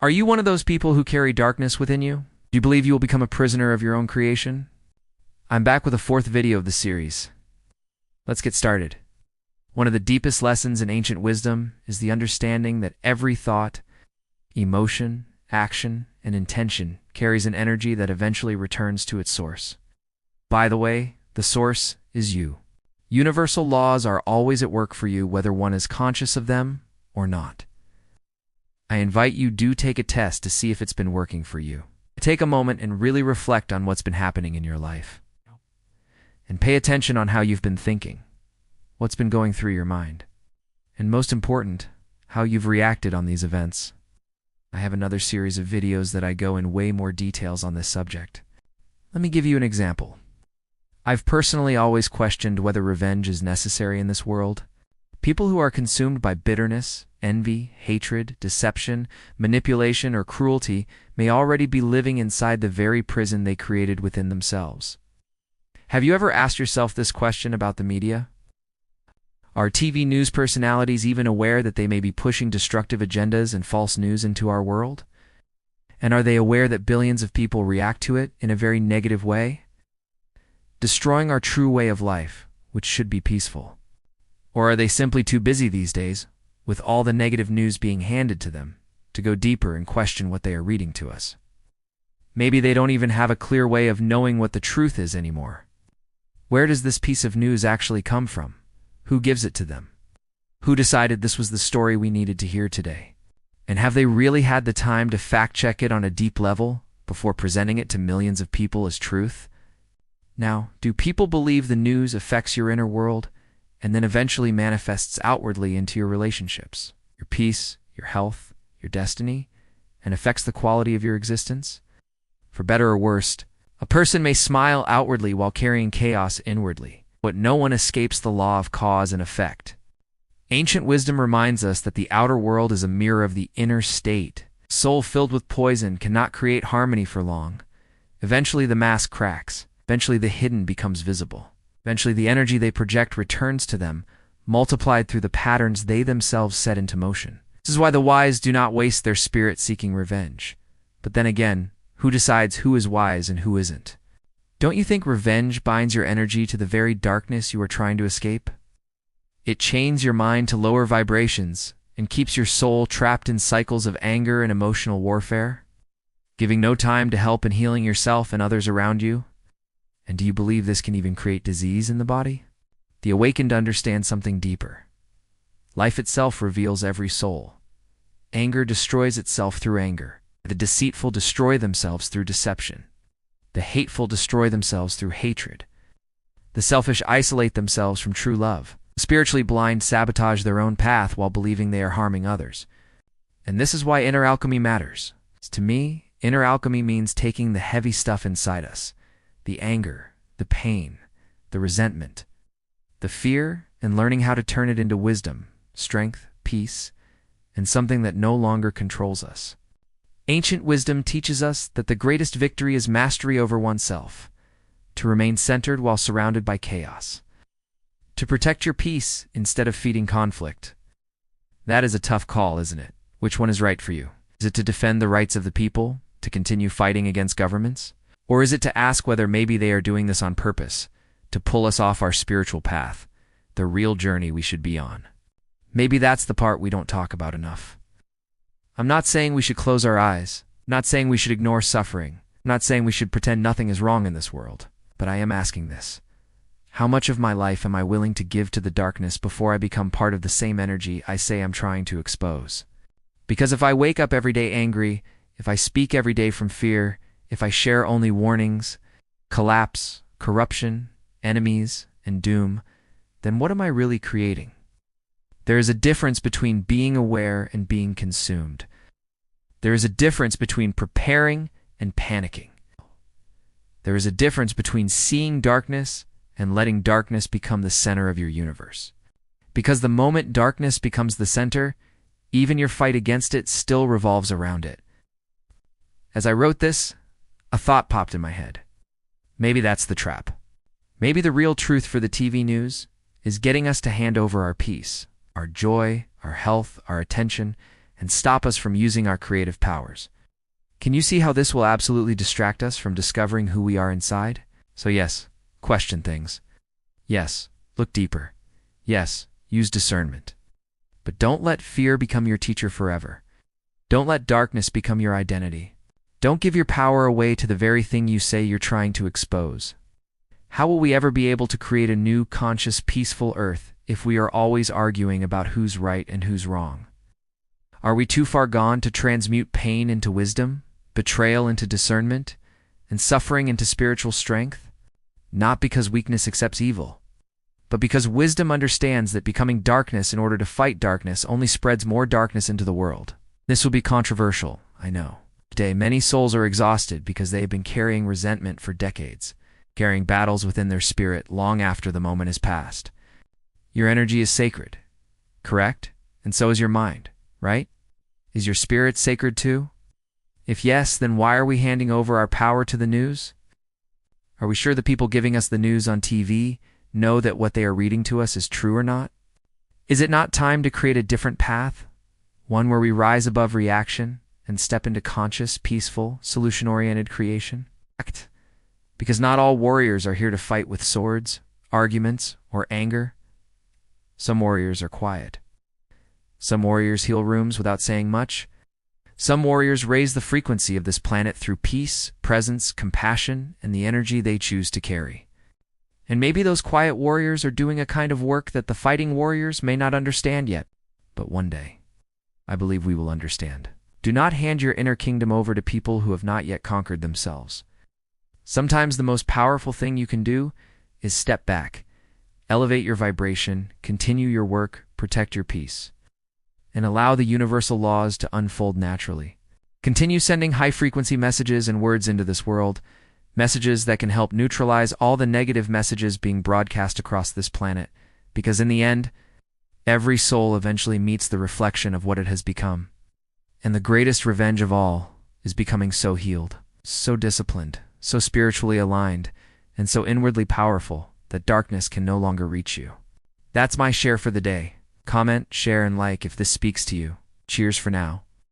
Are you one of those people who carry darkness within you? Do you believe you will become a prisoner of your own creation? I'm back with a fourth video of the series. Let's get started. One of the deepest lessons in ancient wisdom is the understanding that every thought, emotion, action, and intention carries an energy that eventually returns to its source. By the way, the source is you. Universal laws are always at work for you, whether one is conscious of them or not. I invite you to take a test to see if it's been working for you. Take a moment and really reflect on what's been happening in your life. And pay attention on how you've been thinking, what's been going through your mind, and most important, how you've reacted on these events. I have another series of videos that I go in way more details on this subject. Let me give you an example. I've personally always questioned whether revenge is necessary in this world. People who are consumed by bitterness, envy, hatred, deception, manipulation, or cruelty may already be living inside the very prison they created within themselves. Have you ever asked yourself this question about the media? Are TV news personalities even aware that they may be pushing destructive agendas and false news into our world? And are they aware that billions of people react to it in a very negative way, destroying our true way of life, which should be peaceful? Or are they simply too busy these days, with all the negative news being handed to them, to go deeper and question what they are reading to us? Maybe they don't even have a clear way of knowing what the truth is anymore. Where does this piece of news actually come from? Who gives it to them? Who decided this was the story we needed to hear today? And have they really had the time to fact-check it on a deep level before presenting it to millions of people as truth? Now, do people believe the news affects your inner world and then eventually manifests outwardly into your relationships, your peace, your health, your destiny, and affects the quality of your existence? For better or worse, a person may smile outwardly while carrying chaos inwardly, but no one escapes the law of cause and effect. Ancient wisdom reminds us that the outer world is a mirror of the inner state. A soul filled with poison cannot create harmony for long. Eventually the mask cracks. Eventually the hidden becomes visible. Eventually the energy they project returns to them, multiplied through the patterns they themselves set into motion. This is why the wise do not waste their spirit seeking revenge. But then again, who decides who is wise and who isn't? Don't you think revenge binds your energy to the very darkness you are trying to escape? It chains your mind to lower vibrations and keeps your soul trapped in cycles of anger and emotional warfare, giving no time to help in healing yourself and others around you. And do you believe this can even create disease in the body? The awakened understand something deeper. Life itself reveals every soul. Anger destroys itself through anger. The deceitful destroy themselves through deception. The hateful destroy themselves through hatred. The selfish isolate themselves from true love. The spiritually blind sabotage their own path while believing they are harming others. And this is why inner alchemy matters. To me, inner alchemy means taking the heavy stuff inside us, the anger, the pain, the resentment, the fear, and learning how to turn it into wisdom, strength, peace, and something that no longer controls us. Ancient wisdom teaches us that the greatest victory is mastery over oneself, to remain centered while surrounded by chaos, to protect your peace instead of feeding conflict. That is a tough call, isn't it? Which one is right for you? Is it to defend the rights of the people, to continue fighting against governments? Or is it to ask whether maybe they are doing this on purpose, to pull us off our spiritual path, the real journey we should be on? Maybe that's the part we don't talk about enough. I'm not saying we should close our eyes. I'm not saying we should ignore suffering. I'm not saying we should pretend nothing is wrong in this world. But I am asking this. How much of my life am I willing to give to the darkness before I become part of the same energy I say I'm trying to expose? Because if I wake up every day angry, if I speak every day from fear, if I share only warnings, collapse, corruption, enemies, and doom, then what am I really creating? There is a difference between being aware and being consumed. There is a difference between preparing and panicking. There is a difference between seeing darkness and letting darkness become the center of your universe. Because the moment darkness becomes the center, even your fight against it still revolves around it. As I wrote this, a thought popped in my head. Maybe that's the trap. Maybe the real truth for the TV news is getting us to hand over our peace, our joy, our health, our attention, and stop us from using our creative powers. Can you see how this will absolutely distract us from discovering who we are inside? So yes, question things. Yes, look deeper. Yes, use discernment. But don't let fear become your teacher forever. Don't let darkness become your identity. Don't give your power away to the very thing you say you're trying to expose. How will we ever be able to create a new, conscious, peaceful earth if we are always arguing about who's right and who's wrong? Are we too far gone to transmute pain into wisdom, betrayal into discernment, and suffering into spiritual strength? Not because weakness accepts evil, but because wisdom understands that becoming darkness in order to fight darkness only spreads more darkness into the world. This will be controversial, I know. Today, many souls are exhausted because they have been carrying resentment for decades, carrying battles within their spirit long after the moment has passed. Your energy is sacred, correct? And so is your mind, right? Is your spirit sacred too? If yes, then why are we handing over our power to the news? Are we sure the people giving us the news on TV know that what they are reading to us is true or not? Is it not time to create a different path? One where we rise above reaction and step into conscious, peaceful, solution-oriented creation? Because not all warriors are here to fight with swords, arguments, or anger. Some warriors are quiet. Some warriors heal rooms without saying much. Some warriors raise the frequency of this planet through peace, presence, compassion, and the energy they choose to carry. And maybe those quiet warriors are doing a kind of work that the fighting warriors may not understand yet. But one day, I believe we will understand. Do not hand your inner kingdom over to people who have not yet conquered themselves. Sometimes the most powerful thing you can do is step back, elevate your vibration, continue your work, protect your peace, and allow the universal laws to unfold naturally. Continue sending high-frequency messages and words into this world, messages that can help neutralize all the negative messages being broadcast across this planet, because in the end, every soul eventually meets the reflection of what it has become. And the greatest revenge of all is becoming so healed, so disciplined, so spiritually aligned, and so inwardly powerful that darkness can no longer reach you. That's my share for the day. Comment, share, and like if this speaks to you. Cheers for now.